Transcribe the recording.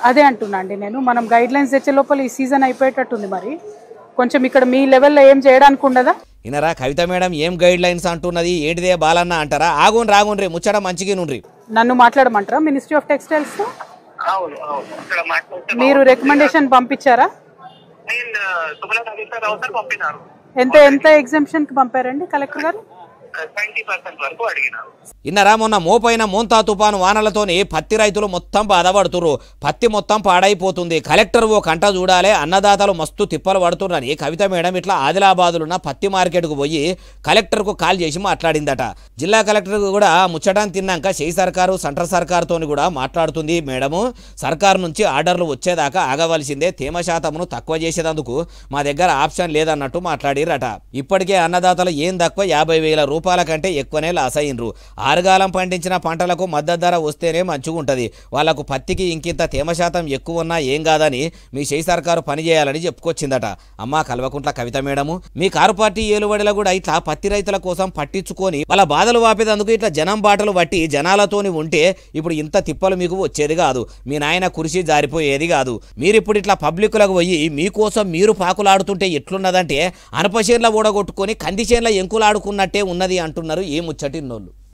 అదే అంటున్నా అండి నేను. మనం గైడ్ లైన్స్ తెచ్చే లోపల ఈ సీజన్ అయిపోయేటట్టుంది. మరి కొంచెం ఇక్కడ మీ లెవెల్లో ఏం చేయడానికి ఉండదా? ఇనరా కవిత మేడం ఏం గైడ్ లైన్స్ అంటున్నది, ఏంటిదే బాలన్న అంటారా? రాగుండ్రి ముచ్చట మంచిగా నుండ్రి. నన్ను మాట్లాడమంటారా మినిస్ట్రీ ఆఫ్ టెక్స్టైల్స్ తో? మీరు రికమెండేషన్ పంపించారా? ఎంత ఎంత ఎగ్జామ్షన్ కి పంపారండి కలెక్టర్ గారు? ఇన్నరా మొన్న మోపైన మోంతా తుఫాను వానలతోని పత్తి రైతులు మొత్తం బాధపడుతురు. పత్తి మొత్తం పాడైపోతుంది. కలెక్టర్ ఓ కంట చూడాలే, అన్నదాతలు మస్తు తిప్పలు పడుతున్నారని కవిత మేడం ఇట్లా ఆదిలాబాదులున్న పత్తి మార్కెట్కు పోయి కలెక్టర్కు కాల్ చేసి మాట్లాడిందట. జిల్లా కలెక్టర్ కూడా ముచ్చటాన్ని తిన్నాక చేయి సర్కారు సెంట్రల్ సర్కారుతోని కూడా మాట్లాడుతుంది. మేడము సర్కారు నుంచి ఆర్డర్లు వచ్చేదాకా ఆగవలసిందే, తేమ శాతమును తక్కువ చేసేందుకు మా దగ్గర ఆప్షన్ లేదన్నట్టు మాట్లాడిరట. ఇప్పటికే అన్నదాతలు ఏం తక్కువ 50,000 రూపాయల కంటే ఎక్కువనే లాస్ అయ్యిండ్రు. ఆరుగాలం పండించిన పంటలకు మద్దతు ధర వస్తేనే మంచిగా ఉంటుంది. వాళ్లకు పత్తికి ఇంకింత తేమ శాతం ఎక్కువ ఉన్నా ఏం కాదని మీ చేయి సర్కారు పనిచేయాలని చెప్పుకొచ్చిందట. అమ్మా కల్వకుంట్ల కవిత మేడము, మీ కారు పార్టీ ఏలుబడిలో కూడా ఇట్లా పత్తి రైతుల కోసం పట్టించుకొని వాళ్ళ బాధలు వాపేదందుకు ఇట్లా జనం బాటలు బట్టి జనాలతోని ఉంటే ఇప్పుడు ఇంత తిప్పలు మీకు వచ్చేది కాదు. మీ నాయన కురిసి జారిపోయేది కాదు. మీరిప్పుడు ఇట్లా పబ్లిక్లకు పోయి మీకోసం మీరు పాకులాడుతుంటే ఎట్లున్నదంటే అనపచేన్ల ఓడగొట్టుకొని కందిచేన్ల ఎంకులాడుకున్నట్టే ఉన్నది అంటున్నారు ఏ ముచ్చటిన్నోళ్ళు.